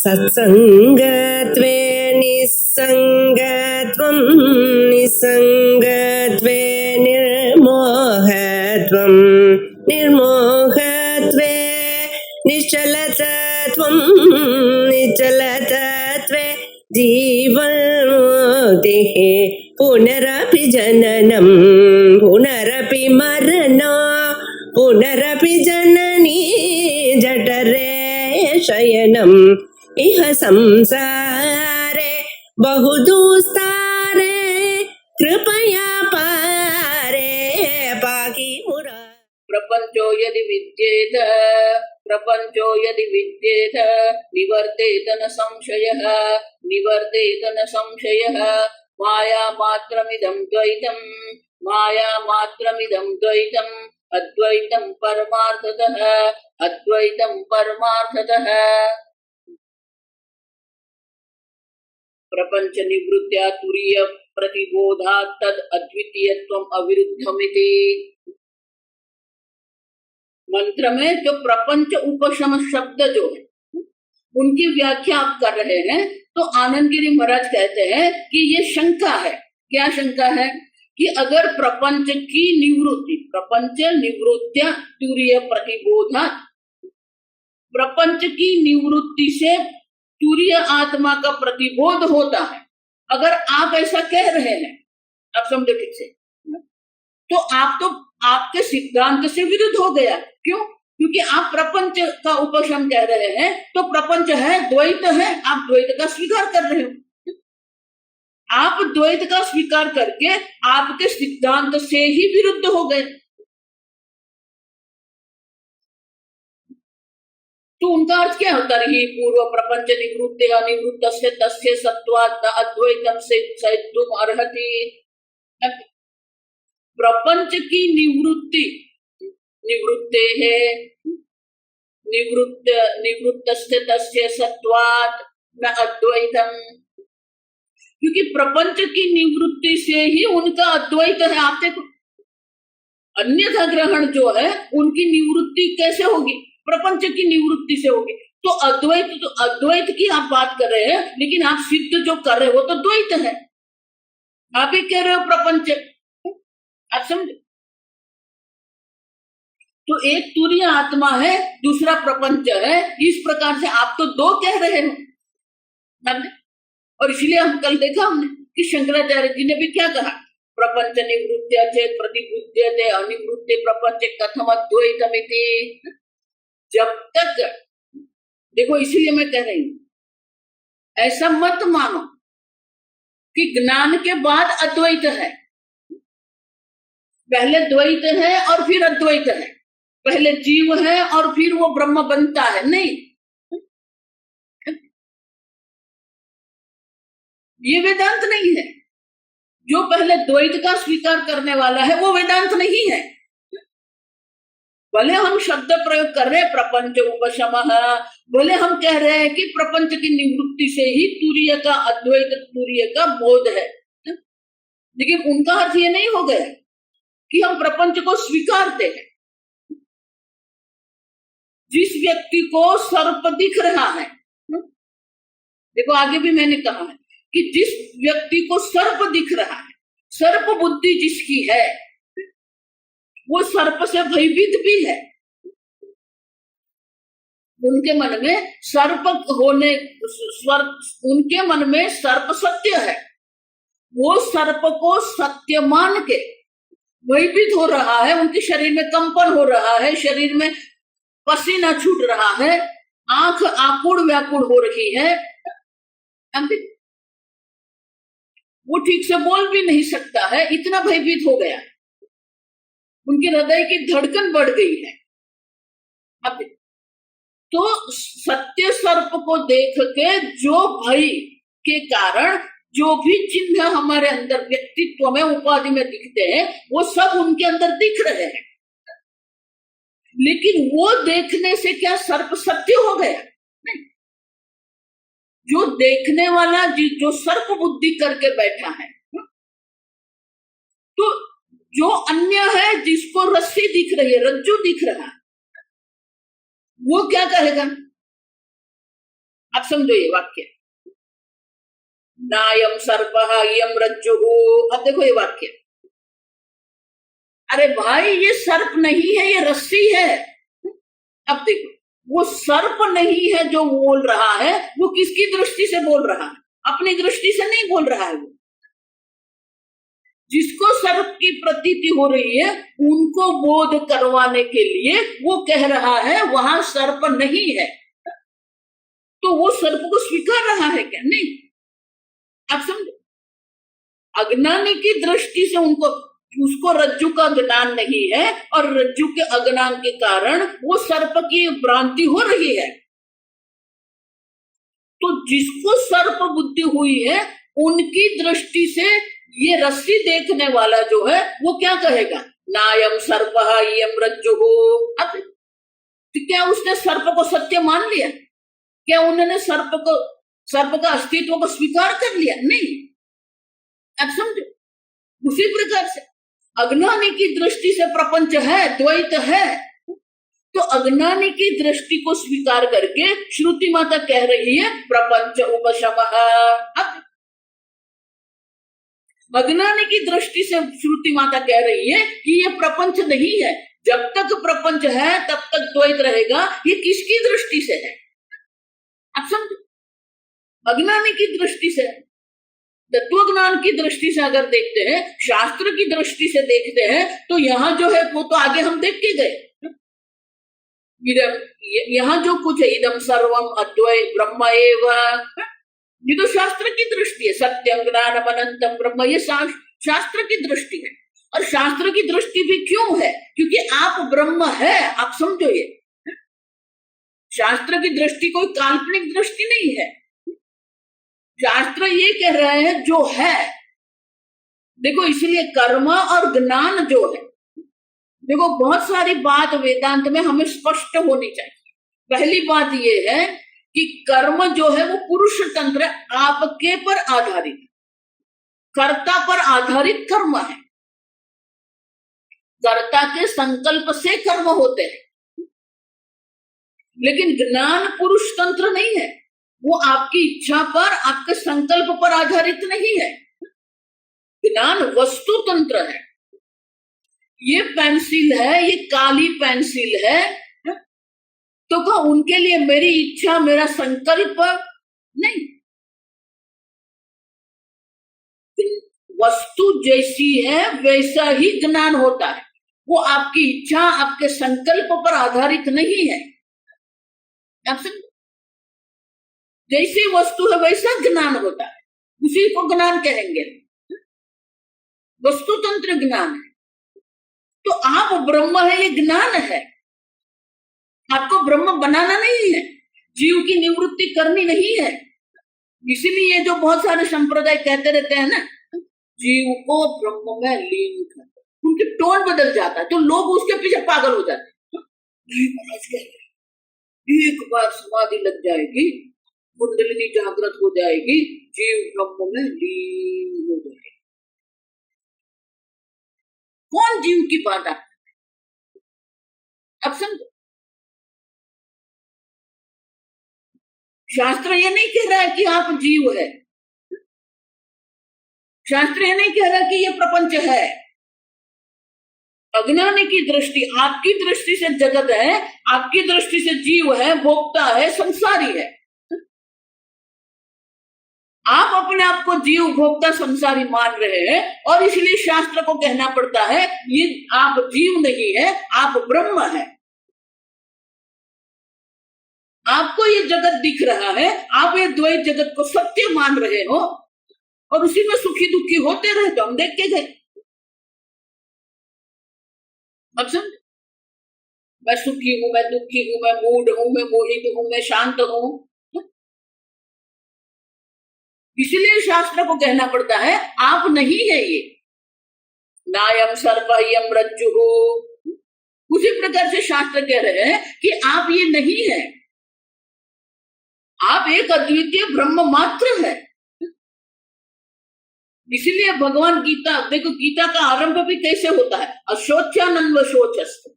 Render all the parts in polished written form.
सत्संगत्वे निस्संगत्वं निस्संगत्वे निर्मोहत्वं निर्मोहत्वे निश्चलतत्वं निश्चलतत्वे जीवन्मुक्तिः पुनरपि जननं पुनरपि मरणं पुनरपि जननी जठरे शयनम् इह संसारे बहुदुस्तारे कृपया पारे पाहि मुरा। प्रपंचो यदि विद्येत निवर्तेत न संशयः माया मात्रमिदं द्वैतम् अद्वैतं परमार्थतः प्रपंच निवृत्त्या तुरीय प्रतिबोधात् तद अद्वितीयत्वम् अविरुद्धमिति। मंत्र में जो प्रपंच उपशम शब्द जो है उनकी व्याख्या आप कर रहे हैं, तो आनंद गिरी महाराज कहते हैं कि ये शंका है। क्या शंका है? कि अगर प्रपंच की निवृत्ति, प्रपंच निवृत्त्या तुरीय प्रतिबोधा, प्रपंच की निवृत्ति से तुरीय आत्मा का प्रतिबोध होता है, अगर आप ऐसा कह रहे हैं, आप समझो ठीक से, तो आपके सिद्धांत से विरुद्ध हो गया। क्यों? क्योंकि आप प्रपंच का उपशम कह रहे हैं, तो प्रपंच है, द्वैत है, आप द्वैत का स्वीकार कर रहे हो। आप द्वैत का स्वीकार करके आपके सिद्धांत से ही विरुद्ध हो गए। तो उनका अर्थ क्या होता रही? पूर्व प्रपंच निवृत्ते अनिवृत्तस्य तस्य सत्वात् अद्वैतम से सैतुम अर्हति। प्रपंच की निवृत्ति, निवृत्ते है निवृत्तस्य तस्य सत्वात् न अद्वैतम, क्योंकि प्रपंच की निवृत्ति से ही उनका अद्वैत है। आप देखो, अन्यथा ग्रहण जो है उनकी निवृत्ति कैसे होगी? प्रपंच की निवृत्ति से होगी। तो अद्वैत की आप बात कर रहे हैं, लेकिन आप सिद्ध जो कर रहे हो वो तो द्वैत है। आप ही कह रहे हो प्रपंच, आप समझे? तो एक तुरीय आत्मा है, दूसरा प्रपंच है, इस प्रकार से आप तो दो कह रहे हो। और इसलिए हम कल देखा हमने कि शंकराचार्य जी ने भी क्या कहा? प्रपंच निवृत्त्या चेत् प्रतिबुध्यते अनिवृत्ते प्रपंच कथम अद्वैतमिति। जब तक, देखो इसीलिए मैं कह रही हूं, ऐसा मत मानो कि ज्ञान के बाद अद्वैत है, पहले द्वैत है और फिर अद्वैत है, पहले जीव है और फिर वो ब्रह्म बनता है। नहीं, ये वेदांत नहीं है। जो पहले द्वैत का स्वीकार करने वाला है वो वेदांत नहीं है। भले हम शब्द प्रयोग कर रहे हैं प्रपंच उपशमः, भले हम कह रहे हैं कि प्रपंच की निवृत्ति से ही तुरीय का अद्वैत, तुरीय का बोध है, लेकिन उनका अर्थ ये नहीं हो गया कि हम प्रपंच को स्वीकारते हैं। जिस व्यक्ति को सर्प दिख रहा है, देखो आगे भी मैंने कहा है कि जिस व्यक्ति को सर्प दिख रहा है, सर्प बुद्धि जिसकी है, वो सर्प से भयभीत भी है। उनके मन में सर्प होने, उनके मन में सर्प सत्य है, वो सर्प को सत्य मान के भयभीत हो रहा है, उनके शरीर में कंपन हो रहा है, शरीर में पसीना छूट रहा है, आंख आकुड़ व्याकुड़ हो रही है, वो ठीक से बोल भी नहीं सकता है, इतना भयभीत हो गया, उनके हृदय की धड़कन बढ़ गई है। अब तो सत्य सर्प को देख के जो भय के कारण जो भी चिन्ह हमारे अंदर व्यक्तित्व में, उपाधि में दिखते हैं, वो सब उनके अंदर दिख रहे हैं। लेकिन वो देखने से क्या सर्प सत्य हो गया? नहीं। जो देखने वाला जो सर्प बुद्धि करके बैठा है, तो जो अन्य है जिसको रस्सी दिख रही है, रज्जू दिख रहा है, वो क्या कहेगा? आप समझो ये वाक्य, नायम सर्पः इयं रज्जुः। अब देखो ये वाक्य, अरे भाई ये सर्प नहीं है, ये रस्सी है। अब देखो, वो सर्प नहीं है जो बोल रहा है, वो किसकी दृष्टि से बोल रहा है? अपनी दृष्टि से नहीं बोल रहा है। वो जिसको सर्प की प्रतीति हो रही है उनको बोध करवाने के लिए वो कह रहा है वहां सर्प नहीं है, तो वो सर्प को स्वीकार रहा है क्या? नहीं। आप समझो, अज्ञानी की दृष्टि से उसको रज्जु का ज्ञान नहीं है और रज्जु के अज्ञान के कारण वो सर्प की भ्रांति हो रही है। तो जिसको सर्प बुद्धि हुई है उनकी दृष्टि से ये रस्सी देखने वाला जो है वो क्या कहेगा? नायम सर्पः इयं रज्जुः। अब तो क्या उसने सर्प को सत्य मान लिया? क्या उन्होंने सर्प का अस्तित्व को स्वीकार कर लिया? नहीं। अब समझो, उसी प्रकार से अज्ञानी की दृष्टि से प्रपंच है, द्वैत है, तो अज्ञानी की दृष्टि को स्वीकार करके श्रुति माता कह रही है प्रपंच उपशमः। अब अज्ञानी की दृष्टि से श्रुति माता कह रही है कि ये प्रपंच नहीं है, जब तक प्रपंच है तब तक द्वैत रहेगा। ये किसकी दृष्टि से है? आप समझो, अज्ञानी की दृष्टि से। तत्वज्ञान की दृष्टि से अगर देखते हैं, शास्त्र की दृष्टि से देखते हैं, तो यहाँ जो है वो तो आगे हम देख के गए। यहाँ जो कुछ है, इदम सर्वम अद्वैत ब्रह्म एव, ये तो शास्त्र की दृष्टि है। सत्यम ज्ञानम अनंतम ब्रह्म, ये शास्त्र की दृष्टि है। और शास्त्र की दृष्टि भी क्यों है? क्योंकि आप ब्रह्म है। आप समझो, ये शास्त्र की दृष्टि कोई काल्पनिक दृष्टि नहीं है। शास्त्र ये कह रहे हैं जो है। देखो, इसलिए कर्म और ज्ञान जो है, देखो बहुत सारी बात वेदांत में हमें स्पष्ट होनी चाहिए। पहली बात ये है कि कर्म जो है वो पुरुष तंत्र, आपके पर आधारित, कर्ता पर आधारित कर्म है। कर्ता के संकल्प से कर्म होते हैं, लेकिन ज्ञान पुरुष तंत्र नहीं है। वो आपकी इच्छा पर, आपके संकल्प पर आधारित नहीं है। ज्ञान वस्तु तंत्र है। ये पेंसिल है, ये काली पेंसिल है, तो क्या उनके लिए मेरी इच्छा, मेरा संकल्प नहीं। वस्तु जैसी है वैसा ही ज्ञान होता है। वो आपकी इच्छा, आपके संकल्प पर आधारित नहीं है। आप समझो, जैसी वस्तु है वैसा ज्ञान होता है, उसी को ज्ञान कहेंगे। वस्तु तंत्र ज्ञान है। तो आप ब्रह्म है, ये ज्ञान है। आपको ब्रह्म बनाना नहीं है, जीव की निवृत्ति करनी नहीं है। इसीलिए जो बहुत सारे संप्रदाय कहते रहते हैं ना, जीव को ब्रह्म में लीन कर, उनकी टोन बदल जाता है, तो लोग उसके पीछे पागल हो जाते हैं। एक बार समाधि लग जाएगी, कुंडलिनी जागृत हो जाएगी, जीव ब्रह्म में लीन हो जाएगी। कौन जीव की बात है? अब समझो, शास्त्र ये नहीं कह रहा है कि आप जीव है। शास्त्र ये नहीं कह रहा कि ये प्रपंच है। अज्ञानी की दृष्टि, आपकी दृष्टि से जगत है, आपकी दृष्टि से जीव है, भोक्ता है, संसारी है। आप अपने आप को जीव, भोक्ता, संसारी मान रहे हैं, और इसलिए शास्त्र को कहना पड़ता है ये आप जीव नहीं है, आप ब्रह्म है। आपको ये जगत दिख रहा है, आप ये द्वैत जगत को सत्य मान रहे हो और उसी में सुखी दुखी होते रहे, तो हम देख के गए। अब समझ, मैं सुखी हूं, मैं दुखी हूं, मैं मूड हूं, मैं मोहित हूं, मैं शांत हूं। इसलिए शास्त्र को कहना पड़ता है आप नहीं है ये। नायम सर्प इयं रज्जुः। उसी प्रकार से शास्त्र कह रहे हैं कि आप ये नहीं है, आप एक अद्वितीय ब्रह्म मात्र है। इसीलिए भगवान गीता, देखो गीता का आरंभ भी कैसे होता है, अशोच्यानन्व शोचस्तु।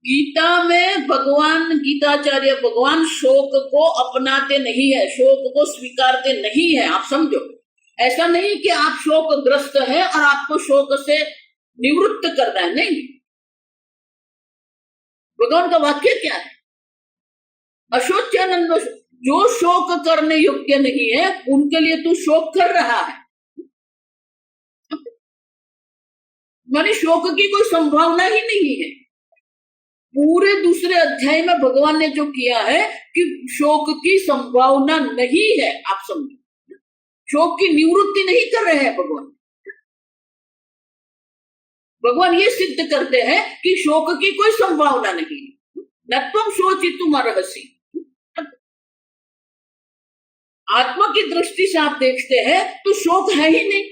गीता में भगवान, गीताचार्य भगवान शोक को अपनाते नहीं है, शोक को स्वीकारते नहीं है। आप समझो, ऐसा नहीं कि आप शोकग्रस्त है और आपको शोक से निवृत्त करना है, नहीं। भगवान का वाक्य क्या है? अशोच्यानंद, जो शोक करने योग्य नहीं है उनके लिए तू शोक कर रहा है। माने शोक की कोई संभावना ही नहीं है। पूरे दूसरे अध्याय में भगवान ने जो किया है कि शोक की संभावना नहीं है। आप समझो, शोक की निवृत्ति नहीं कर रहे हैं भगवान। भगवान ये सिद्ध करते हैं कि शोक की कोई संभावना नहीं है। न तुम शोचितुम अर्हसि। आत्मा की दृष्टि से आप देखते हैं तो शोक है ही नहीं।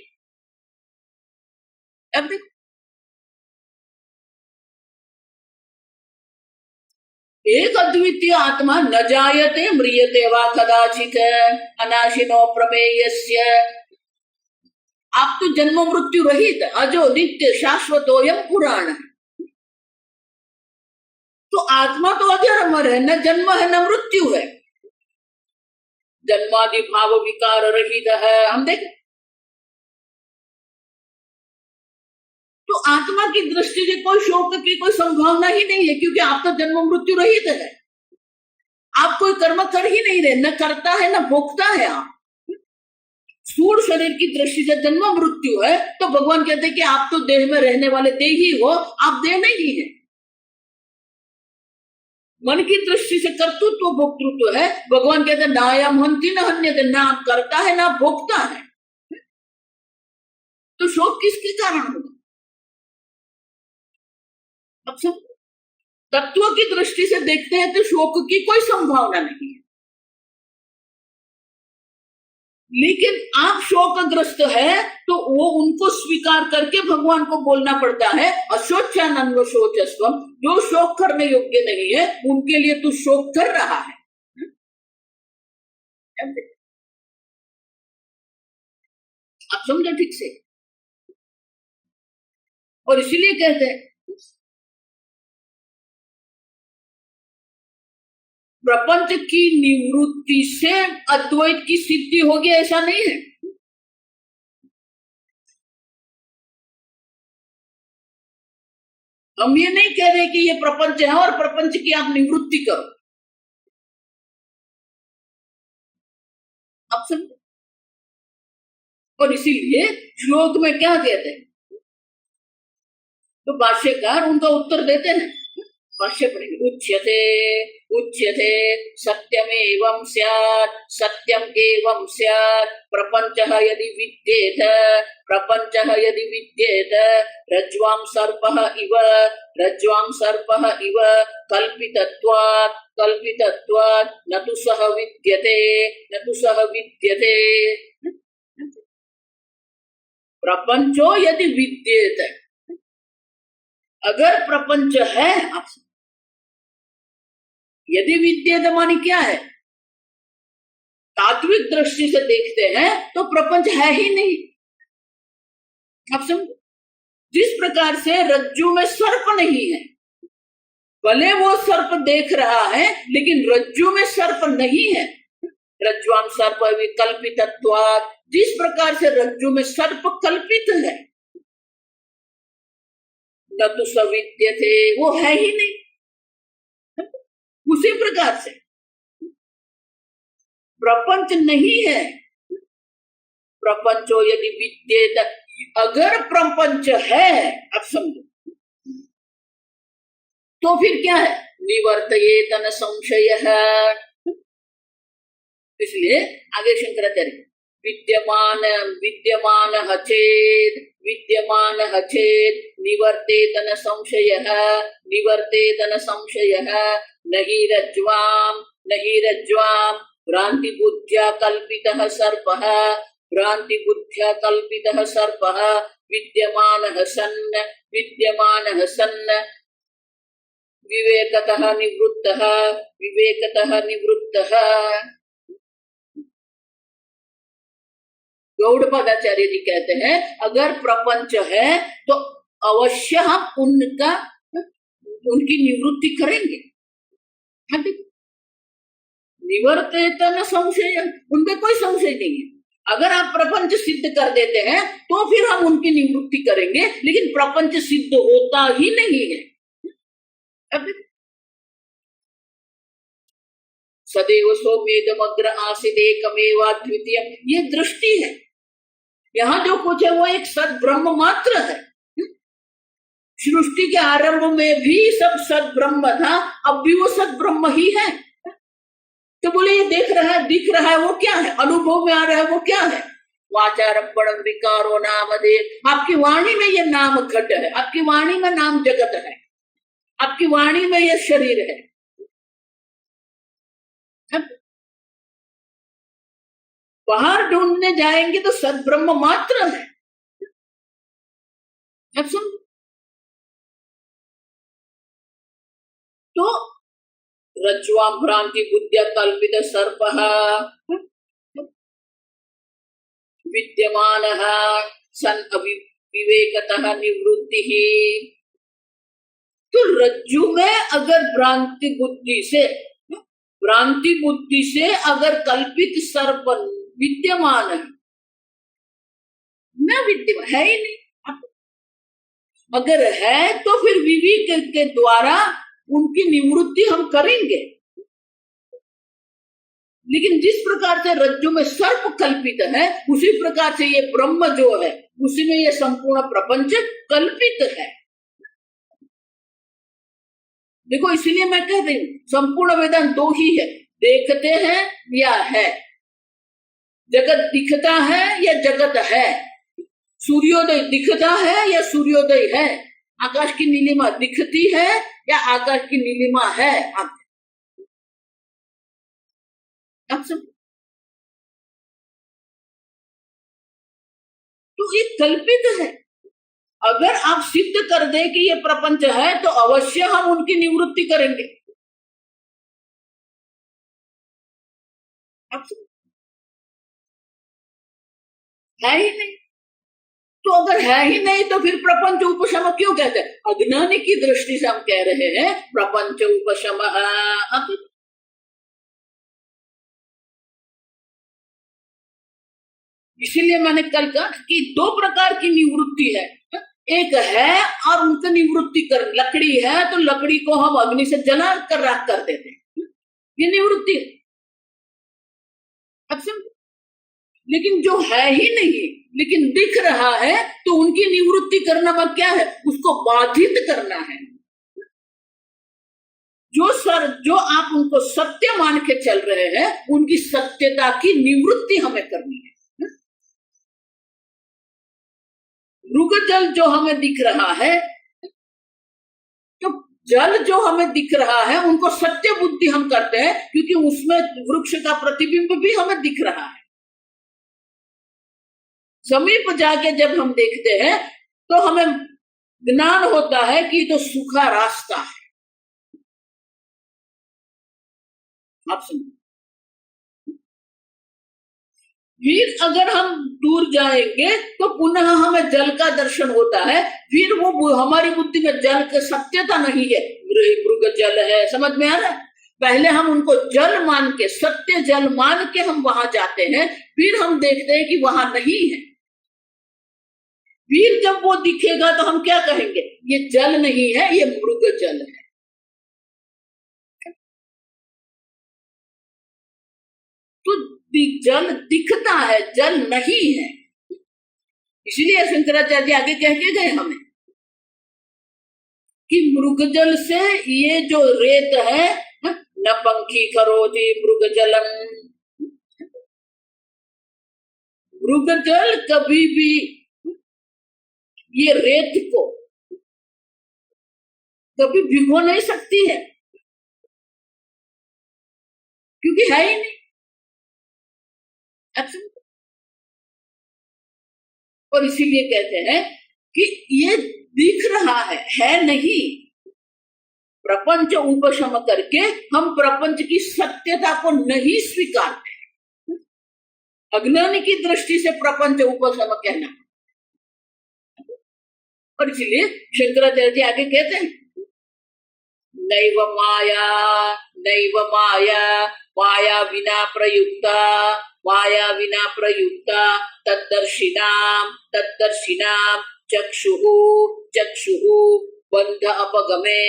अब देखो, एक अद्वितीय आत्मा न जायते म्रियते वा कदाचित अनाशिनो प्रमेयस्य। आप तो जन्म मृत्यु रहित अजो नित्य शाश्वतोयम पुराण। तो आत्मा तो अजर अमर है, न जन्म है न मृत्यु है, जन्मादि भाव विकार रहित है। हम देखें तो आत्मा की दृष्टि से कोई शोक की कोई संभावना ही नहीं है, क्योंकि आप तो जन्म मृत्यु रहित है। आप कोई कर्म कर ही नहीं रहे, न करता है न भोगता है। आप स्थूल शरीर की दृष्टि से जन्म मृत्यु है, तो भगवान कहते हैं कि आप तो देह में रहने वाले देही हो, आप देह नहीं है। मन की दृष्टि से कर्तृत्व भोक्तृत्व है। भगवान कहते हैं नायम हंति न हन्यते, ना आप करता है ना भोगता है। तो शोक किसके कारण होगा? अब सब तत्व की दृष्टि से देखते हैं तो शोक की कोई संभावना नहीं है। लेकिन आप शोकग्रस्त है तो वो उनको स्वीकार करके भगवान को बोलना पड़ता है अशोच्यानन्व शोचस्वम। जो शोक करने योग्य नहीं है उनके लिए तू शोक कर रहा है। आप समझो ठीक से। और इसीलिए कहते हैं प्रपंच की निवृत्ति से अद्वैत की सिद्धि होगी, ऐसा नहीं है। हम ये नहीं कह रहे कि ये प्रपंच है और प्रपंच की आप निवृत्ति करो। आप समझो। और इसीलिए श्लोक में क्या कहते हैं, तो भाष्यकार उनका उत्तर देते हैं। भाष्य पढ़ेंगे। उच्यते उच्यते सत्यमेवं स्यात् सत्यम एवं स्यात् प्रपंचः यदि विद्येत प्रपंचः यदि विद्येत रज्ज्वां सर्पः इव रज्ज्वां सर्पः इव कल्पितत्वात् कल्पितत्वात् न तु सः विद्यते न तु सः विद्यते। प्रपंचो यदि विद्येत, अगर प्रपंच है, आप यदि विद्येत मानी क्या है? तात्विक दृष्टि से देखते हैं तो प्रपंच है ही नहीं। आप समझो। जिस प्रकार से रज्जु में सर्प नहीं है, भले वो सर्प देख रहा है लेकिन रज्जु में सर्प नहीं है। रज्ज्वां सर्प विकल्पितत्वात्, जिस प्रकार से रज्जु में सर्प कल्पित है, न तो सविद्यते, वो है ही नहीं। उसी प्रकार से प्रपंच नहीं है। प्रपंचो यदि विद्येत, अगर प्रपंच है, अब समझो, तो फिर क्या है? निवर्तयेत न संशयः। इसलिए आगे शंकराचार्य विद्यमान विद्यमानः चेत् विद्यमानः चेत् निवर्तेत न संशयः निवर्तेत न संशयः नहि रज्ज्वां भ्रांति बुद्ध्या कल्पितः सर्पः भ्रांति बुद्ध्या कल्पितः सर्पः विद्यमानः सन् विवेकतः निवृत्तः। गौड़पादाचार्य जी कहते हैं अगर प्रपंच है तो अवश्य हम उनका उनकी निवृत्ति करेंगे। निवर्तेत न संशय, उनमें कोई संशय नहीं है। अगर आप प्रपंच सिद्ध कर देते हैं तो फिर हम उनकी निवृत्ति करेंगे, लेकिन प्रपंच सिद्ध होता ही नहीं है। सदैव सौम्येदमग्र आसीदेकमेवाद्वितीय, ये दृष्टि है। यहाँ जो कुछ है वो एक सद ब्रह्म मात्र है। सृष्टि के आरंभ में भी सब सद ब्रह्म था, अब भी वो सद ब्रह्म ही है। तो बोले ये देख रहा है, दिख रहा है, वो क्या है? अनुभव में आ रहा है, वो क्या है? वाचारंभणं विकारो नामधेय, आपकी वाणी में ये नाम घट है, आपकी वाणी में नाम जगत है, आपकी वाणी में ये शरीर है। बाहर ढूंढने जाएंगे तो सद्ब्रह्म मात्र है। अब सुन, तो रज्ज्वां भ्रांति बुद्ध्या कल्पित सर्पः विद्यमानः सन् अविवेकतः निवृत्तिः। तो रज्जु में अगर भ्रांति बुद्धि से अगर कल्पित सर्प विद्यमान है, न विद्यमान है ही नहीं। अगर है तो फिर विवेक के द्वारा उनकी निवृत्ति हम करेंगे। लेकिन जिस प्रकार से रज्जु में सर्प कल्पित है, उसी प्रकार से ये ब्रह्म जो है उसी में ये संपूर्ण प्रपंच कल्पित है। देखो, इसीलिए मैं कह रही हूं संपूर्ण वेदांत दो ही है, देखते हैं या है। जगत दिखता है या जगत है, सूर्योदय दिखता है या सूर्योदय है, आकाश की नीलिमा दिखती है या आकाश की नीलिमा है। आप सब तो ये कल्पित है। अगर आप सिद्ध कर दे कि ये प्रपंच है तो अवश्य हम उनकी निवृत्ति करेंगे। आप सब है ही नहीं, तो अगर है ही नहीं तो फिर प्रपंच उपशम क्यों कहते हैं? अज्ञानी की दृष्टि से हम कह रहे हैं प्रपंच उपशम। इसीलिए मैंने कल कहा कि दो प्रकार की निवृत्ति है। एक है और उनकी निवृत्ति कर, लकड़ी है तो लकड़ी को हम अग्नि से जला कर राख कर देते हैं, ये निवृत्ति है। अच्छा, लेकिन जो है ही नहीं लेकिन दिख रहा है तो उनकी निवृत्ति करना में क्या है? उसको बाधित करना है। जो आप उनको सत्य मान के चल रहे हैं उनकी सत्यता की निवृत्ति हमें करनी है। मृग जल जो हमें दिख रहा है, तो जल जो हमें दिख रहा है उनको सत्य बुद्धि हम करते हैं, क्योंकि उसमें वृक्ष का प्रतिबिंब भी हमें दिख रहा है। समीप जाके जब हम देखते हैं तो हमें ज्ञान होता है कि तो सूखा रास्ता है। आप सुनिए, फिर अगर हम दूर जाएंगे तो पुनः हमें जल का दर्शन होता है। फिर वो हमारी बुद्धि में जल की सत्यता नहीं है, मृग जल है, समझ में आ रहा है? पहले हम उनको जल मान के, सत्य जल मान के हम वहां जाते हैं, फिर हम देखते हैं कि वहां नहीं है। फिर जब वो दिखेगा तो हम क्या कहेंगे? ये जल नहीं है, ये मृग जल है। तो जल दिखता है, जल नहीं है। इसलिए शंकराचार्य आगे कह के गए हमें कि मृग जल से ये जो रेत है, न पंखी करोति मृग जलम, मृग जल कभी भी ये रेत को कभी भिगो नहीं सकती है, क्योंकि है ही नहीं। और इसीलिए कहते हैं कि ये दिख रहा है नहीं। प्रपंच उपशम करके हम प्रपंच की सत्यता को नहीं स्वीकारते। अज्ञानी की दृष्टि से प्रपंच उपशम कहना। और इसलिए शंकराचार्य जी आगे कहते हैं नैव माया नैव माया माया विना प्रयुक्ता तद्दर्शिनां चक्षुः बंध अपगमे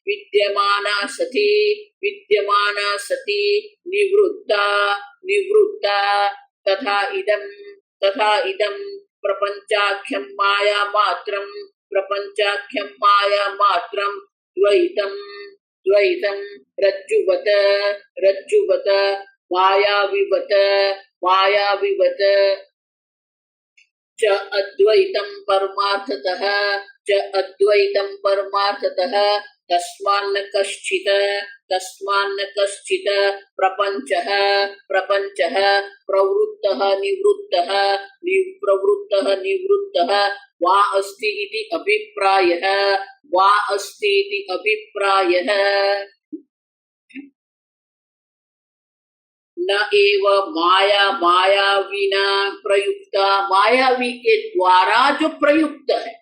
विद्यमाना सती निवृत्ता तथा इदं प्रपंचाख्यं माया मात्रं द्वैतं रज्जुवत मायाविवत च अद्वैतं परमार्थतः तस्मान्न कश्चित् प्रपंचः प्रवृत्तः निवृत्तः वा अस्ति इति अभिप्रायः न एव मायाविना प्रयुक्ता मायावी के द्वारा जो प्रयुक्त है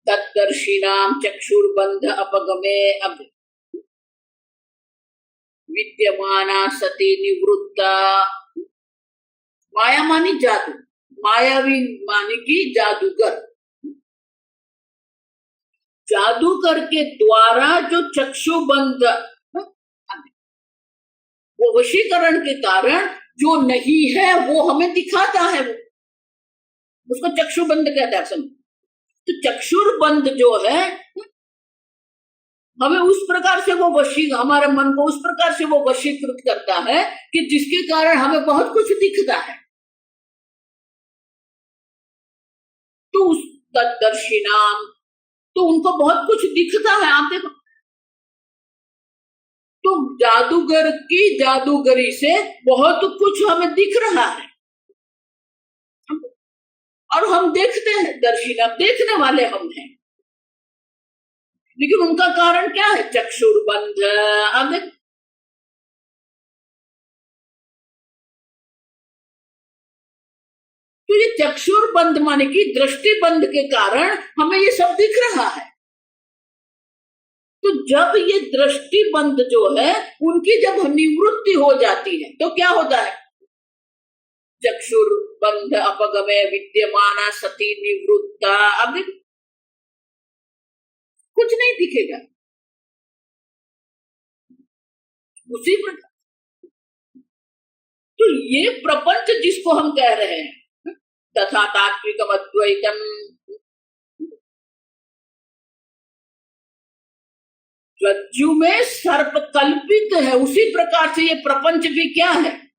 तद्दर्शिनां चक्षुर्बंध अपगमे विद्यमाना सती निवृत्ता माया मानी जादू मायावी मानी की जादूगर के द्वारा जो चक्षुबंध वो वशीकरण के कारण जो नहीं है वो हमें दिखाता है वो उसको चक्षुबंध कहता है। समझ तो चक्षुर्बंध जो है हमें उस प्रकार से वो हमारे मन को उस प्रकार से वो वशीकृत करता है कि जिसके कारण हमें बहुत कुछ दिखता है। तो उस तद्दर्शिनाम तो उनको बहुत कुछ दिखता है। आप देखो तो जादूगर की जादूगरी से बहुत कुछ हमें दिख रहा है और हम देखते हैं। दर्शिना देखने वाले हम हैं, लेकिन उनका कारण क्या है? चक्षुर्बंध। अब देख तो ये चक्षुर्बंध माने कि दृष्टिबंध के कारण हमें ये सब दिख रहा है। तो जब ये दृष्टिबंध जो है उनकी जब निवृत्ति हो जाती है तो क्या होता है? चक्षुर्बंध अपगमे विद्यमाना सती निवृत्ता। अब कुछ नहीं दिखेगा। उसी प्रकार तो ये प्रपंच जिसको हम कह रहे हैं तथा तात्विकम अद्वैतम, रज्जु में सर्प कल्पित है, उसी प्रकार से ये प्रपंच भी क्या है?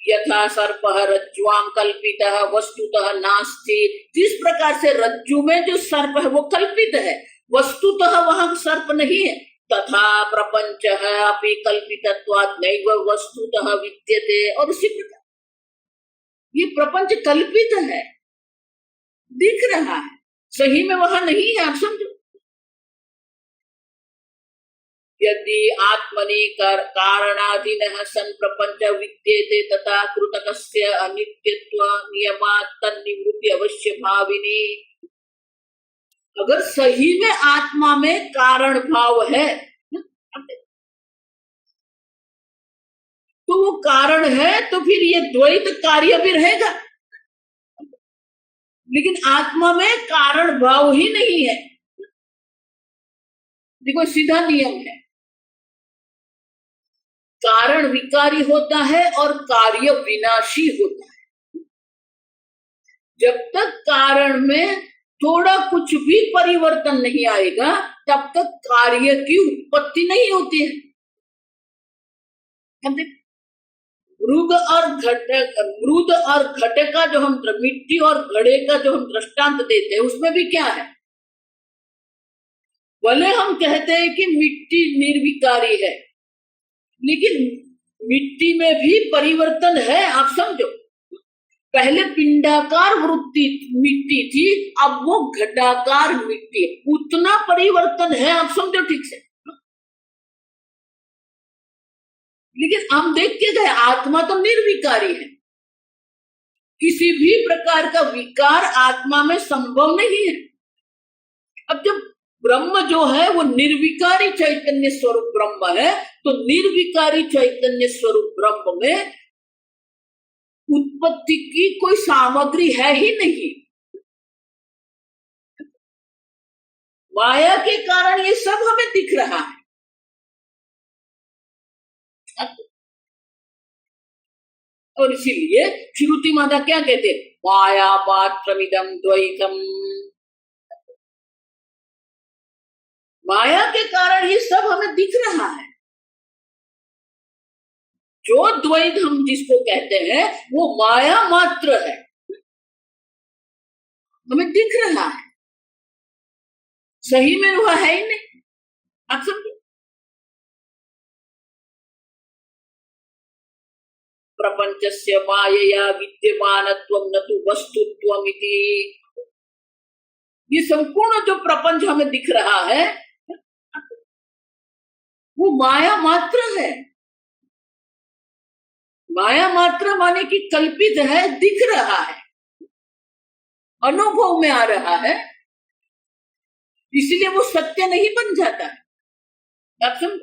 यथा सर्पः रज्ज्वाम कल्पितः वस्तुतः नास्ति। जिस प्रकार से रज्जु में जो सर्प है वो कल्पित है, वस्तुतः वहां सर्प नहीं है। तथा प्रपंचः अपि कल्पितत्वात् नैव वस्तुतः विद्यते। और उसी प्रकार ये प्रपंच कल्पित है, दिख रहा है, सही में वहां नहीं है। आप समझो, यदि आत्मनि कारणाधीनः सन् प्रपंच विद्यते तथा कृतकस्य अनित्यत्व नियमात् तन्निवृत्ति अवश्य भाविनी। अगर सही में आत्मा में कारण भाव है तो वो कारण है तो फिर ये द्वैत कार्य भी रहेगा। लेकिन आत्मा में कारण भाव ही नहीं है। देखो सीधा नियम है, कारण विकारी होता है और कार्य विनाशी होता है। जब तक कारण में थोड़ा कुछ भी परिवर्तन नहीं आएगा तब तक कार्य की उत्पत्ति नहीं होती है। मृद और घट का जो हम मिट्टी और घड़े का जो हम दृष्टांत देते हैं उसमें भी क्या है? भले हम कहते हैं कि मिट्टी निर्विकारी है, लेकिन मिट्टी में भी परिवर्तन है। आप समझो, पहले पिंडाकार वृत्ति मिट्टी थी, अब वो घटाकार मिट्टी, उतना परिवर्तन है। आप समझो ठीक से। लेकिन हम देख के गए आत्मा तो निर्विकारी है, किसी भी प्रकार का विकार आत्मा में संभव नहीं है। अब जब ब्रह्म जो है वो निर्विकारी चैतन्य स्वरूप ब्रह्म है, तो निर्विकारी चैतन्य स्वरूप ब्रह्म में उत्पत्ति की कोई सामग्री है ही नहीं। माया के कारण ये सब हमें दिख रहा है। और इसीलिए श्रुति माता क्या कहते, माया मात्रमिदं द्वैतम, माया के कारण ये सब हमें दिख रहा है। जो द्वैत हम जिसको कहते हैं वो माया मात्र है, हमें दिख रहा है, सही में वह है ही नहीं। आप समझे, प्रपंचस्य मायया विद्यमानत्वं न तु वस्तुत्वम् इति। ये संपूर्ण जो प्रपंच हमें दिख रहा है वो माया मात्र है। माया मात्र माने कि कल्पित है, दिख रहा है, अनुभव में आ रहा है, इसलिए वो सत्य नहीं बन जाता है। आप समझ,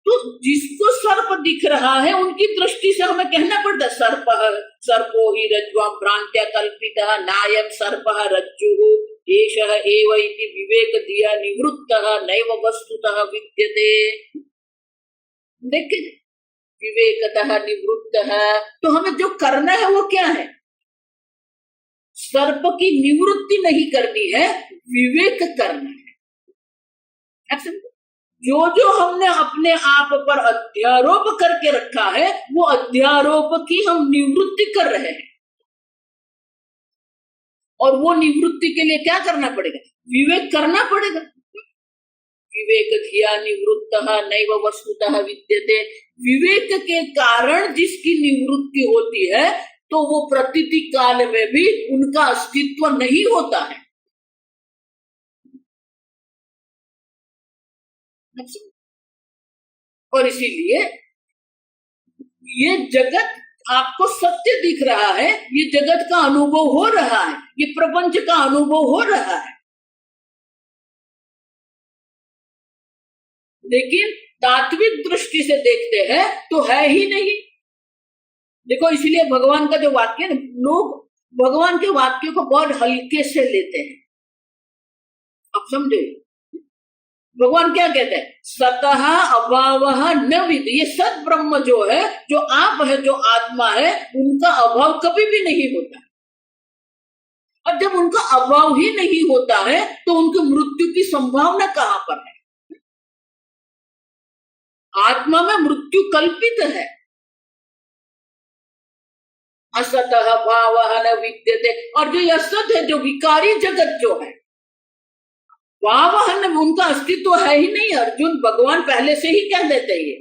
तो जिसको सर्प दिख रहा है उनकी दृष्टि से हमें कहना पड़ता है सर्पो हि रज्ज्वा भ्रांत्या कल्पितः नायं सर्पः रज्जुः एषः एव इति विवेक दिया निवृत्तः नैव वस्तुतः विद्यते। देखिए, विवेकतः निवृत्तः, तो हमें जो करना है वो क्या है, सर्प की निवृत्ति नहीं करनी है, विवेक करना है। जो जो हमने अपने आप पर अध्यारोप करके रखा है वो अध्यारोप की हम निवृत्ति कर रहे हैं। और वो निवृत्ति के लिए क्या करना पड़ेगा, विवेक करना पड़ेगा। विवेक धिया निवृत्तः नैव वस्तुतः विद्यते। विवेक के कारण जिसकी निवृत्ति होती है तो वो प्रतीति काल में भी उनका अस्तित्व नहीं होता है। और इसीलिए ये जगत आपको सत्य दिख रहा है, ये जगत का अनुभव हो रहा है, ये प्रपंच का अनुभव हो रहा है, लेकिन तात्विक दृष्टि से देखते हैं तो है ही नहीं। देखो, इसलिए भगवान का जो वाक्य है, लोग भगवान के वाक्य को बहुत हल्के से लेते हैं। आप समझे, भगवान क्या कहते हैं, सतः अभावः न विद्यते। ये सत ब्रह्म जो है, जो आप है, जो आत्मा है, उनका अभाव कभी भी नहीं होता। और जब उनका अभाव ही नहीं होता है तो उनकी मृत्यु की संभावना कहां पर है। आत्मा में मृत्यु कल्पित है। असतः भावः न विद्यते। और जो ये असत है, जो विकारी जगत जो है, वावहन, उनका अस्तित्व है ही नहीं। अर्जुन, भगवान पहले से ही कह देते हैं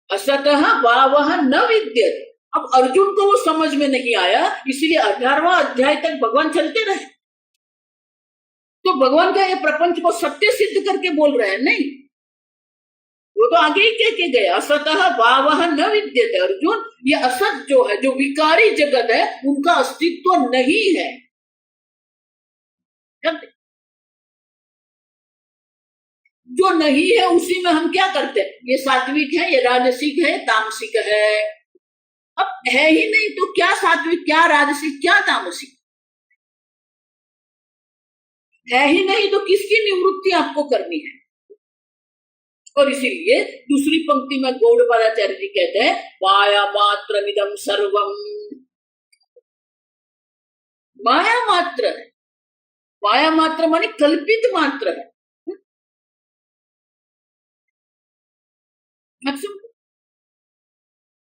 असतः वावहन न विद्यते। अब अर्जुन को वो समझ में नहीं आया, इसलिए 18वां अध्याय तक भगवान चलते रहे। तो भगवान का ये प्रपंच को सत्य सिद्ध करके बोल रहे हैं, नहीं, वो तो आगे ही कह के गए, असतः वावहन न विद्यते। अर्जुन, ये असत जो है, जो विकारी जगत है, उनका अस्तित्व नहीं है। जो नहीं है उसी में हम क्या करते हैं, ये सात्विक है, ये राजसिक है, तामसिक है। अब है ही नहीं तो क्या सात्विक, क्या राजसिक, क्या तामसिक, है ही नहीं तो किसकी निवृत्ति आपको करनी है। और इसीलिए दूसरी पंक्ति में गौड़पादाचार्य जी कहते हैं, माया मात्रमिदं सर्वम। माया मात्र है, माया मात्र माने कल्पित मात्र है।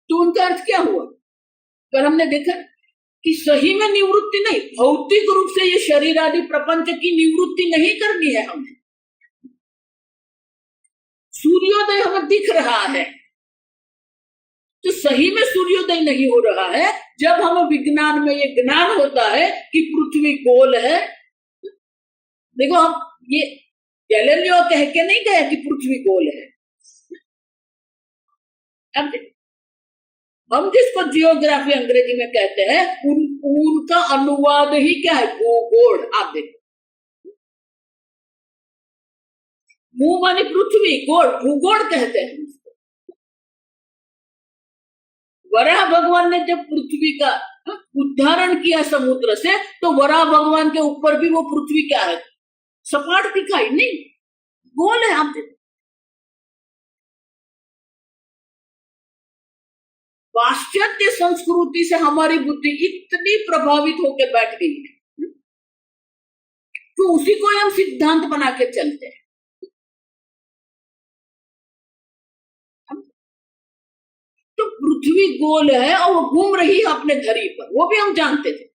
तो उनका अर्थ क्या हुआ, पर हमने देखा कि सही में निवृत्ति नहीं, भौतिक रूप से ये शरीर आदि प्रपंच की निवृत्ति नहीं करनी है हमें। सूर्योदय हमें दिख रहा है, तो सही में सूर्योदय नहीं हो रहा है। जब हमें विज्ञान में ये ज्ञान होता है कि पृथ्वी गोल है, देखो हम ये गैलीलियो कह के नहीं गया कि पृथ्वी गोल है। अब हम जिसको जियोग्राफी अंग्रेजी में कहते हैं उनका अनुवाद ही क्या है? भूगोल। आप देखो, भू माने पृथ्वी, गोल भूगोल कहते हैं उसको। वराह भगवान ने जब पृथ्वी का उद्धारण किया समुद्र से, तो वराह भगवान के ऊपर भी वो पृथ्वी क्या है? सपाट दिखाई नहीं, गोल है। आप देखो, पाश्चात्य संस्कृति से हमारी बुद्धि इतनी प्रभावित होकर बैठ गई है तो उसी को हम सिद्धांत बना के चलते हैं। तो पृथ्वी गोल है और वो घूम रही है अपने धरी पर, वो भी हम जानते थे।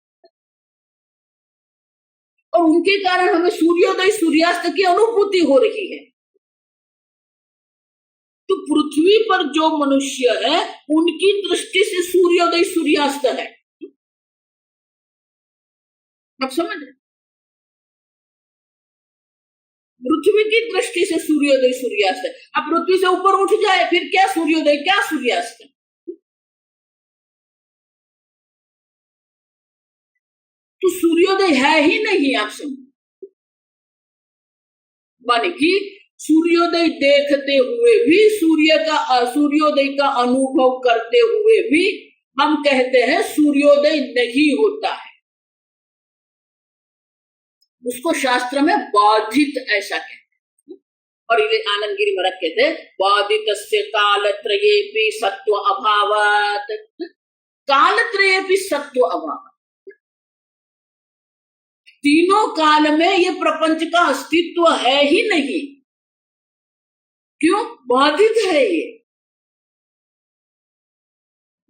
और उनके कारण हमें सूर्योदय सूर्यास्त की अनुभूति हो रही है। तो पृथ्वी पर जो मनुष्य है उनकी दृष्टि से सूर्योदय सूर्यास्त है। आप समझ रहे? पृथ्वी की दृष्टि से सूर्योदय सूर्यास्त है। अब पृथ्वी से ऊपर उठ जाए फिर क्या सूर्योदय क्या सूर्यास्त है? तो सूर्योदय है ही नहीं। आप समझ, माने कि सूर्योदय देखते हुए भी, सूर्योदय का अनुभव करते हुए भी हम कहते हैं सूर्योदय नहीं होता है। उसको शास्त्र में बाधित ऐसा कहते हैं। और ये आनंदगिरी महाराज कहते हैं बाधितस्य कालत्रयेपि सत्व अभावात्। कालत्रयेपि सत्व अभावात्, तीनों काल में ये प्रपंच का अस्तित्व है ही नहीं। क्यों? बाधित है ये।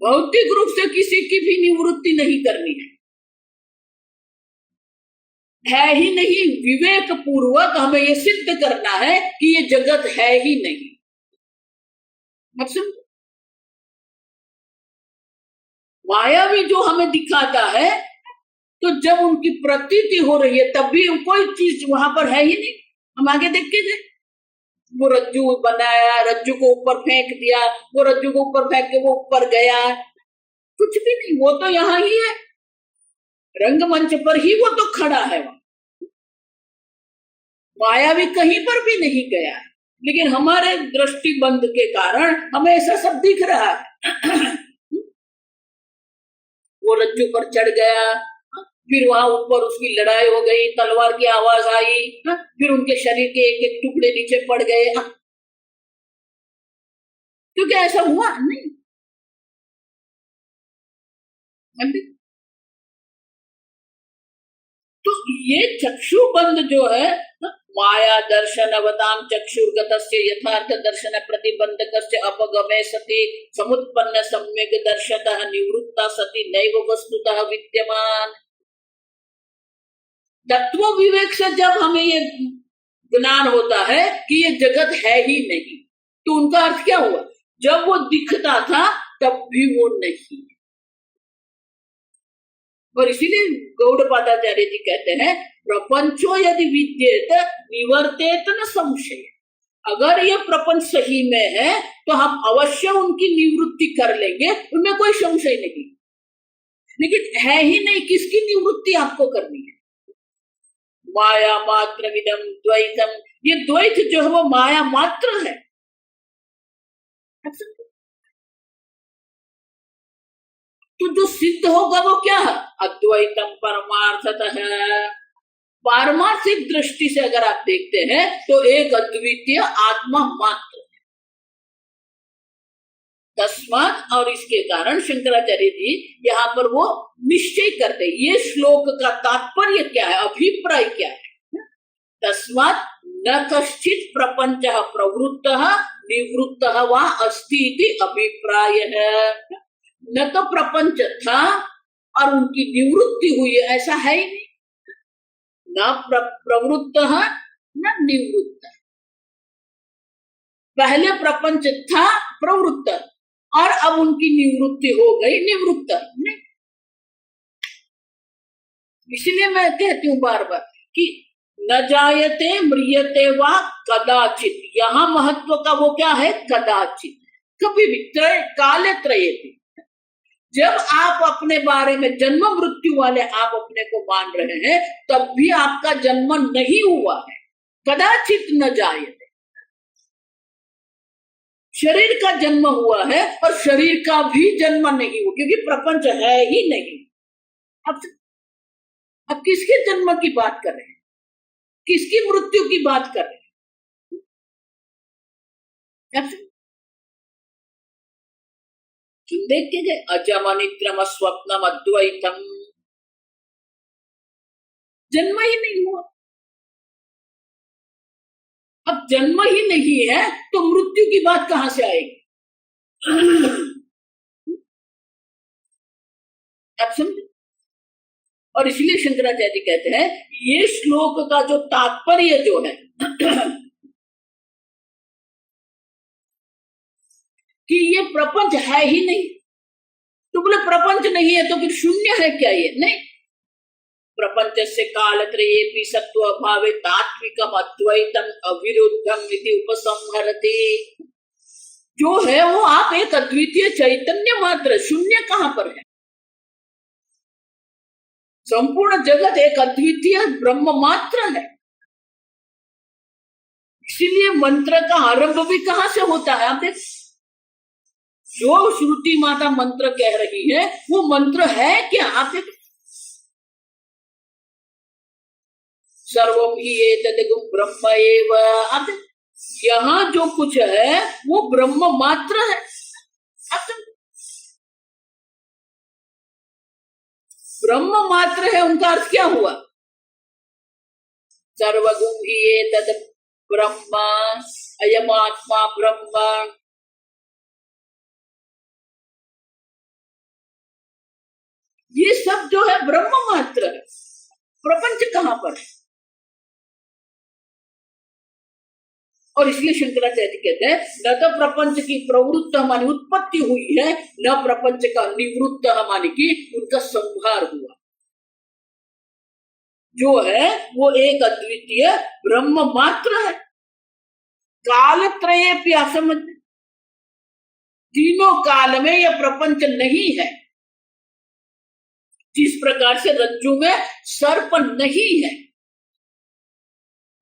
भौतिक रूप से किसी की भी निवृत्ति नहीं करनी है ही नहीं। विवेक पूर्वक हमें ये सिद्ध करना है कि ये जगत है ही नहीं। मतलब मायावी जो हमें दिखाता है, तो जब उनकी प्रतीति हो रही है तब भी कोई चीज वहां पर है ही नहीं। हम आगे देख के देख, वो रज्जू बनाया, रज्जू को ऊपर फेंक दिया, वो रज्जू को ऊपर फेंक के वो ऊपर गया, कुछ भी नहीं। वो तो यहाँ ही है, रंगमंच पर ही वो तो खड़ा है। मायावी कहीं पर भी नहीं गया है, लेकिन हमारे दृष्टि बंद के कारण हमें ऐसा सब दिख रहा है। वो रज्जू पर चढ़ गया, फिर वहां ऊपर उसकी लड़ाई हो गई, तलवार की आवाज आई, फिर उनके शरीर के एक एक टुकड़े नीचे पड़ गए। क्योंकि ऐसा हुआ नहीं। तो ये चक्षुबंध जो है, माया दर्शन अवताम चक्षुर्गतस्य यथार्थ दर्शन प्रतिबंधकस्य अपगमे सति समुत्पन्न सम्यक दर्शतः निवृत्ता सति नैव वस्तुतः विद्यमान। तत्व विवेक से जब हमें ये ज्ञान होता है कि ये जगत है ही नहीं, तो उनका अर्थ क्या हुआ? जब वो दिखता था तब भी वो नहीं। और इसीलिए गौड़पादाचार्य जी कहते हैं प्रपंचो यदि विद्येत निवर्तेत न संशय। अगर ये प्रपंच सही में है तो हम अवश्य उनकी निवृत्ति कर लेंगे, उनमें कोई संशय नहीं। लेकिन है ही नहीं, किसकी निवृत्ति आपको करनी है? माया मात्र विदम द्वैतम, ये द्वैत जो है वो माया मात्र है। तो जो सिद्ध होगा वो क्या है? अद्वैतम परमार्थतः। पारमार्थिक दृष्टि से अगर आप देखते हैं तो एक अद्वितीय आत्मा मात्र है। तस्मात्, और इसके कारण शंकराचार्य जी यहाँ पर वो निश्चय करते, ये श्लोक का तात्पर्य क्या है, अभिप्राय क्या है? तस्मात् न कश्चित् प्रपंचः प्रवृत्तः निवृत्तः वा अस्ति इति अभिप्रायः। न तो प्रपंच था और उनकी निवृत्ति हुई, ऐसा है ही नहीं। न प्रवृत्तः न निवृत्त। पहले प्रपंच था प्रवृत्त और अब उनकी निवृत्ति हो गई निवृत्त। नहीं, इसलिए मैं कहती हूँ बार बार कि न जायते म्रियते वा कदाचित। यहाँ महत्व का वो क्या है? कदाचित, कभी भी। त्रय काले त्रयेपि, जब आप अपने बारे में जन्म मृत्यु वाले आप अपने को मान रहे हैं, तब भी आपका जन्म नहीं हुआ है, कदाचित न जायते। शरीर का जन्म हुआ है और शरीर का भी जन्म नहीं हुआ, क्योंकि प्रपंच है ही नहीं। अब किसके जन्म की बात कर रहे हैं, किसकी मृत्यु की बात कर रहे हैं? क्यों देख के गए अजम अनिद्रम स्वप्नम अद्वैतम, जन्म ही नहीं हुआ। अब जन्म ही नहीं है तो मृत्यु की बात कहां से आएगी? आप समझे? और इसलिए शंकराचार्य कहते हैं ये श्लोक का जो तात्पर्य जो है कि ये प्रपंच है ही नहीं। तो बोले प्रपंच नहीं है तो फिर शून्य है क्या? ये नहीं। प्रपंच से कालत्रयेपि सत्व भावे तात्विकम अद्वैतम अविरुद्धम इति उपसंहरते। जो है वो आप एक अद्वितीय चैतन्य मात्र, शून्य कहां पर है? संपूर्ण जगत एक अद्वितीय ब्रह्म मात्र है। इसीलिए मंत्र का आरंभ भी कहां से होता है? आप देख, जो श्रुति माता मंत्र कह रही है वो मंत्र है क्या? आप देख, सर्वम ही एतद् ब्रह्म एव। आप देख, यहां जो कुछ है वो ब्रह्म मात्र है। आप ब्रह्म मात्र है, उनका अर्थ क्या हुआ? सर्वगुण ही एतद् ब्रह्म, अयम आत्मा ब्रह्म। ये सब जो है ब्रह्म मात्र है। प्रपंच कहां पर है? और इसलिए शंकराचार्य कहते हैं न तो प्रपंच की प्रवृत्त हमारी उत्पत्ति हुई है, न प्रपंच का निवृत्त हमारी की उनका संहार हुआ। जो है वो एक अद्वितीय ब्रह्म मात्र है। कालत्रये आप समझ, तीनों काल में यह प्रपंच नहीं है। जिस प्रकार से रज्जु में सर्प नहीं है,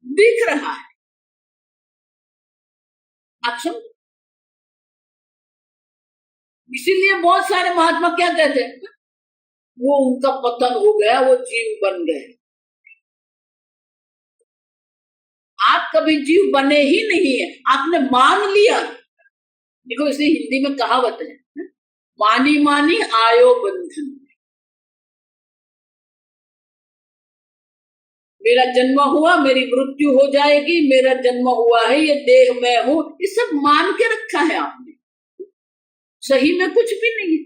दिख रहा है। आप समझ, इसीलिए बहुत सारे महात्मा क्या कहते हैं, वो उनका पतन हो गया, वो जीव बन गए। आप कभी जीव बने ही नहीं है, आपने मान लिया। देखो इसे हिंदी में कहावत है, मानी मानी आयो बंधन। मेरा जन्म हुआ, मेरी मृत्यु हो जाएगी, मेरा जन्म हुआ है, ये देह में हूं, ये सब मान के रखा है आपने। सही में कुछ भी नहीं है।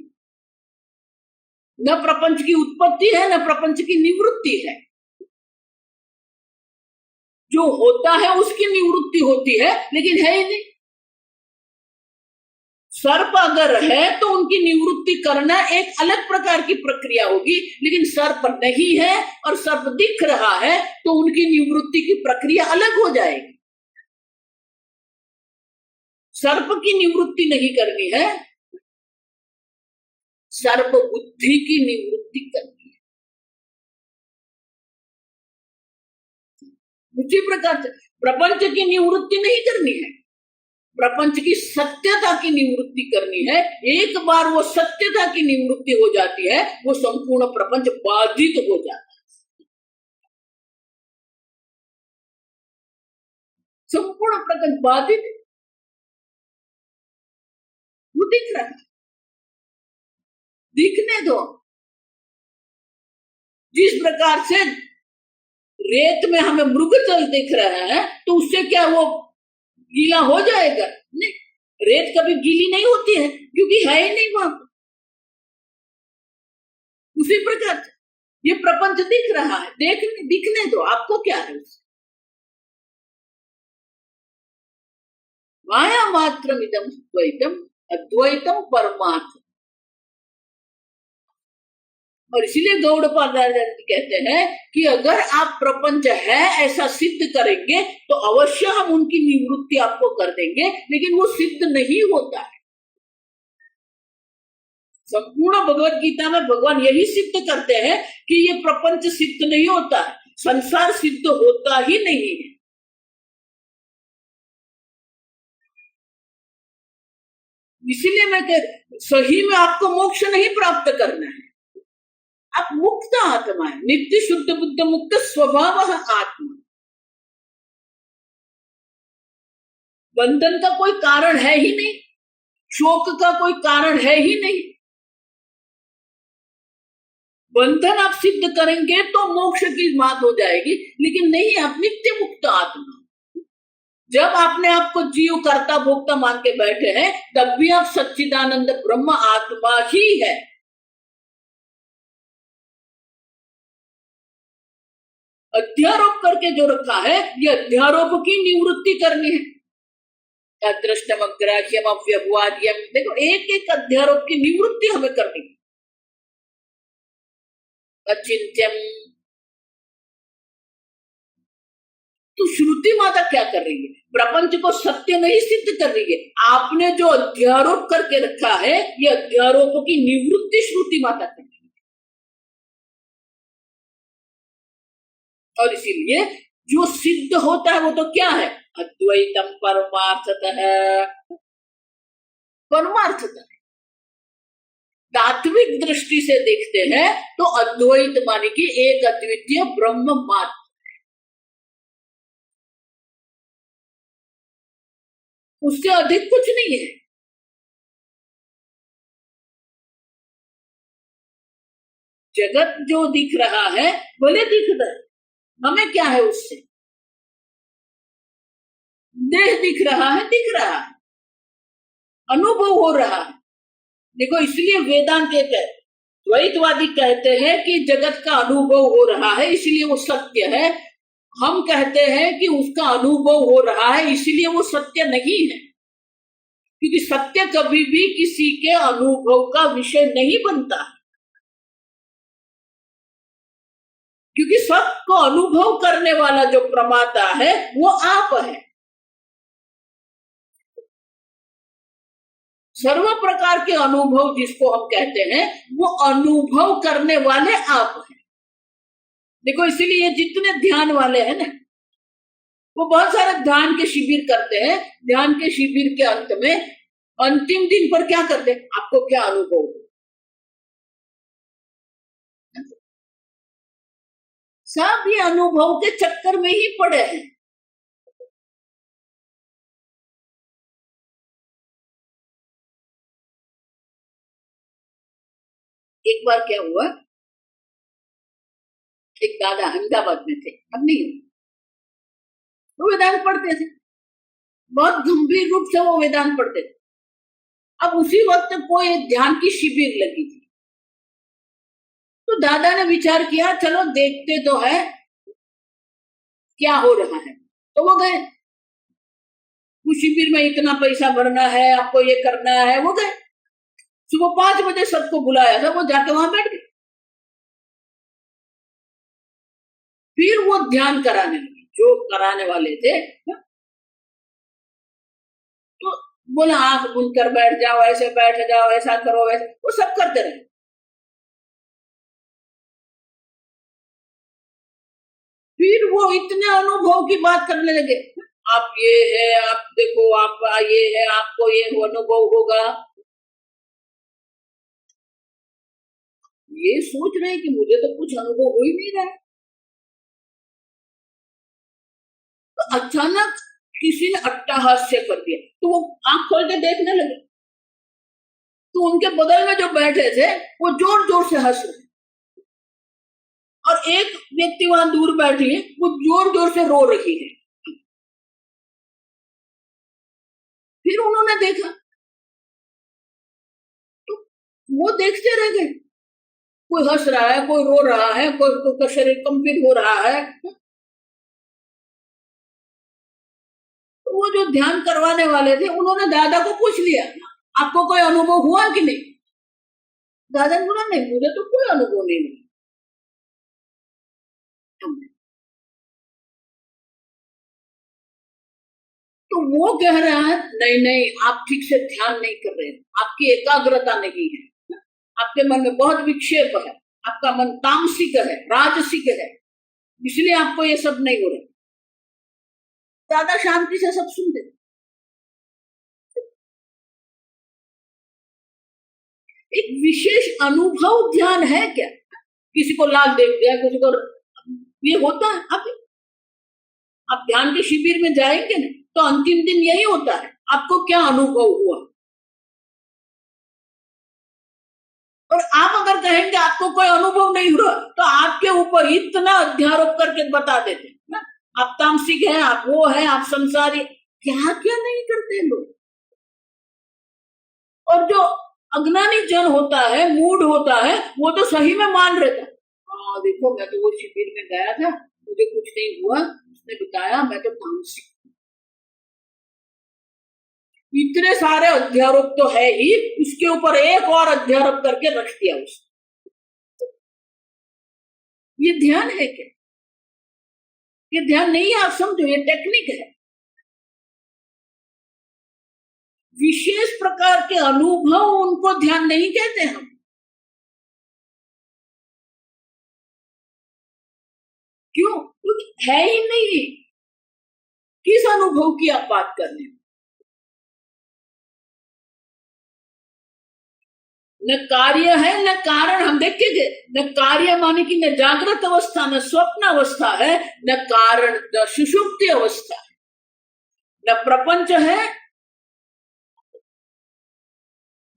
न प्रपंच की उत्पत्ति है, न प्रपंच की निवृत्ति है। जो होता है उसकी निवृत्ति होती है, लेकिन है ही नहीं। सर्प अगर है तो उनकी निवृत्ति करना एक अलग प्रकार की प्रक्रिया होगी, लेकिन सर्प नहीं है और सर्प दिख रहा है तो उनकी निवृत्ति की प्रक्रिया अलग हो जाएगी। सर्प की निवृत्ति नहीं करनी है, सर्प बुद्धि की निवृत्ति करनी है। उसी प्रकार से प्रपंच की निवृत्ति नहीं करनी है, प्रपंच की सत्यता की निवृत्ति करनी है। एक बार वो सत्यता की निवृत्ति हो जाती है, वो संपूर्ण प्रपंच बाधित हो जाता है। संपूर्ण प्रपंच बाधित, वो दिख रहा है, दिखने दो। जिस प्रकार से रेत में हमें मृगजल दिख रहा है तो उससे क्या वो गीला हो जाएगा? नहीं, रेत कभी गीली नहीं होती है क्योंकि है ही नहीं वहां पर। उसी प्रकार से ये प्रपंच दिख रहा है, दिखने दो, आपको क्या है उससे? माया मात्रम इदम द्वैतम, अद्वैतम परमात्मा। और इसीलिए गौड़पादाचार्य कहते हैं कि अगर आप प्रपंच है ऐसा सिद्ध करेंगे तो अवश्य हम उनकी निवृत्ति आपको कर देंगे, लेकिन वो सिद्ध नहीं होता है। संपूर्ण भगवत गीता में भगवान यही सिद्ध करते हैं कि ये प्रपंच सिद्ध नहीं होता है, संसार सिद्ध होता ही नहीं है। इसीलिए मैं कह सही में आपको मोक्ष नहीं प्राप्त करना है, आप मुक्त आत्मा है, नित्य शुद्ध बुद्ध मुक्त स्वभाव आत्मा। बंधन का कोई कारण है ही नहीं, शोक का कोई कारण है ही नहीं। बंधन आप सिद्ध करेंगे तो मोक्ष की बात हो जाएगी, लेकिन नहीं, आप नित्य मुक्त आत्मा। जब आपने आपको जीव कर्ता भोक्ता मान के बैठे हैं, तब भी आप सच्चिदानंद ब्रह्म आत्मा ही है। अध्यारोप करके जो रखा है, ये अध्यारोप की निवृत्ति करनी है। अदृष्टम अग्राह्यम अव्यवहार्यम, देखो एक एक अध्यारोप की निवृत्ति हमें करनी है। अचिंत्यम, तो श्रुति माता क्या कर रही है? प्रपंच को सत्य नहीं सिद्ध कर रही है, आपने जो अध्यारोप करके रखा है, ये अध्यारोप की निवृत्ति श्रुति माता कर रही है। और इसीलिए जो सिद्ध होता है वो तो क्या है? अद्वैतम परमार्थतः, परमार्थतः। तात्विक दृष्टि से देखते हैं तो अद्वैत माने कि एक अद्वितीय ब्रह्म मात्र, उससे अधिक कुछ नहीं है। जगत जो दिख रहा है भले दिख रहा है, हमें क्या है उससे? देह दिख रहा है, दिख रहा है, अनुभव हो रहा है। देखो इसलिए वेदांत कहते हैं, द्वैतवादी कहते हैं कि जगत का अनुभव हो रहा है इसलिए वो सत्य है, हम कहते हैं कि उसका अनुभव हो रहा है इसलिए वो सत्य नहीं है। क्योंकि सत्य कभी भी किसी के अनुभव का विषय नहीं बनता, क्योंकि सबको अनुभव करने वाला जो प्रमाता है वो आप है। सर्व प्रकार के अनुभव जिसको हम कहते हैं वो अनुभव करने वाले आप हैं। देखो इसीलिए जितने ध्यान वाले हैं ना, वो बहुत सारे ध्यान के शिविर करते हैं। ध्यान के शिविर के अंत में अंतिम दिन पर क्या करते हैं? आपको क्या अनुभव हो? सब ये अनुभव के चक्कर में ही पड़े हैं। एक बार क्या हुआ, एक दादा अहमदाबाद में थे, अब नहीं, वो वेदांत पढ़ते थे, बहुत गंभीर रूप से वो वेदांत पढ़ते थे। अब उसी वक्त कोई ध्यान की शिविर लगी थी, तो दादा ने विचार किया चलो देखते तो है क्या हो रहा है। तो वो गए, उस शिविर में इतना पैसा भरना है, आपको ये करना है। वो गए, सुबह 5 बजे सबको बुलाया था, वो जाके वहां बैठ गए। फिर वो ध्यान कराने लगे, जो कराने वाले थे। तो बोला आंख बंद कर बैठ जाओ, ऐसे बैठ जाओ, ऐसा करो, वैसे, वो सब करते रहे। फिर वो इतने अनुभव की बात करने लगे, आप ये है, आप देखो, आप ये है, आपको ये अनुभव होगा। ये सोच रहे हैं कि मुझे तो कुछ अनुभव हो ही नहीं रहा है। तो अचानक किसी ने अट्टहास्य कर दिया, तो वो आंख खोल के देखने लगे, तो उनके बगल में जो बैठे थे वो जोर जोर से हंस रहे, और एक व्यक्ति वहां दूर बैठी है, वो जोर जोर से रो रही है। फिर उन्होंने देखा, तो वो देखते रह गए, कोई हंस रहा है, कोई रो रहा है, कोई का शरीर कंपित हो रहा है। तो वो जो ध्यान करवाने वाले थे उन्होंने दादा को पूछ लिया, आपको कोई अनुभव हुआ कि नहीं? दादा ने बोला नहीं, मुझे तो कोई अनुभव नहीं मिला। तो वो कह रहा है नहीं नहीं, आप ठीक से ध्यान नहीं कर रहे हैं, आपकी एकाग्रता नहीं है। आपके मन में बहुत विक्षेप है, आपका मन तामसिक है, राजसिक है, इसलिए आपको ये सब नहीं हो रहा। ज्यादा शांति से सब सुन दे। एक विशेष अनुभव ध्यान है क्या? किसी को लाल देख गया, किसी को ये होता है। आप ध्यान के शिविर में जाएंगे ना तो अंतिम दिन यही होता है, आपको क्या अनुभव हुआ। और आप अगर कहेंगे आपको कोई अनुभव नहीं हुआ तो आपके ऊपर इतना अध्यारोप करके बता देते ना, आप तामसिक हैं, आप वो है, आप संसारी, क्या क्या नहीं करते लोग। और जो अज्ञानी जन होता है, मूड होता है, वो तो सही में मान रहता। हाँ देखो, मैं तो वो शिविर में गया था, मुझे कुछ नहीं हुआ, उसने बताया, मैं तो तामसिक। इतने सारे अध्यारोप तो है ही, उसके ऊपर एक और अध्यारोप करके रख दिया उसने। ये ध्यान है क्या? ये ध्यान नहीं है, आप समझो, ये टेक्निक है। विशेष प्रकार के अनुभव उनको ध्यान नहीं कहते हम। क्यों? क्योंकि है ही नहीं। किस अनुभव की आप बात कर रहे हैं? न कार्य है न कारण। हम देखेंगे, न कार्य माने कि न जागृत अवस्था न स्वप्न अवस्था है, न कारण न सुषुप्ति अवस्था है, न प्रपंच है,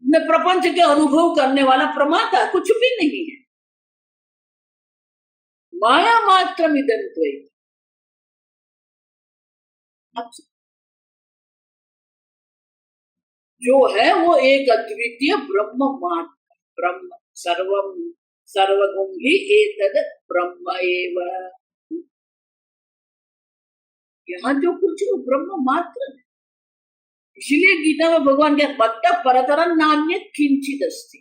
न प्रपंच के अनुभव करने वाला प्रमाता, कुछ भी नहीं है। माया मात्र मिदंत्वैत। जो है वो एक अद्वितीय ब्रह्म मात्र, ब्रह्म सर्वम सर्वगुण ही एतद ब्रह्म एव। यहाँ जो कुछ वो ब्रह्म मात्र है। इसलिए गीता में भगवान के मत्त परतरं नान्यत् किंचित् अस्ति।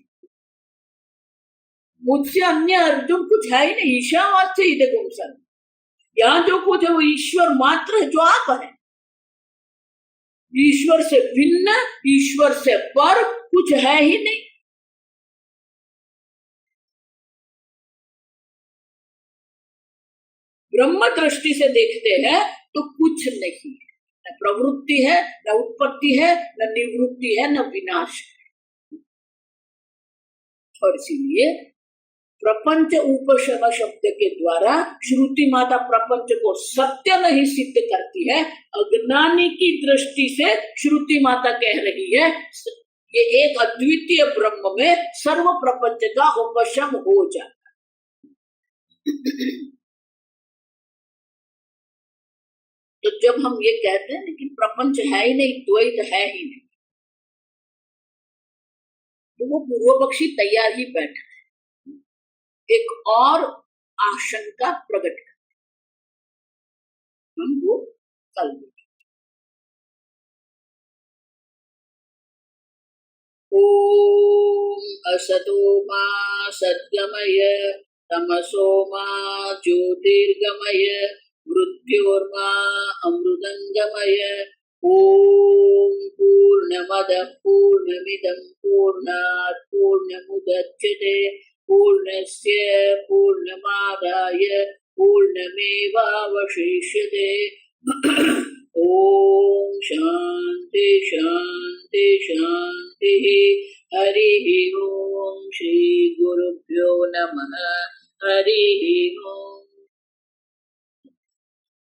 मुझसे अन्य अर्जुन कुछ है ही नहीं। ईशावास्य इदगुम सर्वम्। यहाँ जो कुछ है वो ईश्वर मात्र है, जो आप है। ईश्वर से भिन्न, ईश्वर से पर कुछ है ही नहीं। ब्रह्म दृष्टि से देखते हैं तो कुछ नहीं है, न प्रवृत्ति है, न उत्पत्ति है, न निवृत्ति है, न विनाश है। और इसीलिए प्रपंच उपशम शब्द के द्वारा श्रुति माता प्रपंच को सत्य नहीं सिद्ध करती है। अज्ञानी की दृष्टि से श्रुति माता कह रही है ये एक अद्वितीय ब्रह्म में सर्व प्रपंच का उपशम हो जाता है। तो जब हम ये कहते हैं कि प्रपंच है ही नहीं, द्वैत है ही नहीं, तो वो पूर्व पक्षी तैयार ही बैठा है एक और आशंका प्रकट करते। हमको कल ओम असतो मा सद्गमय तमसो मा ज्योतिर्गमय मृत्योर्मा अमृतंगमय। ओम पूर्णमदः पूर्णमिदं पूर्णात् पूर्णमुदच्यते पूर्णस्य पूर्णमादाय पूर्णमेवावशिष्यते। ओम शांति शांति शांति। हरि ओम। श्री गुरुभ्यो नमः। हरि ओम।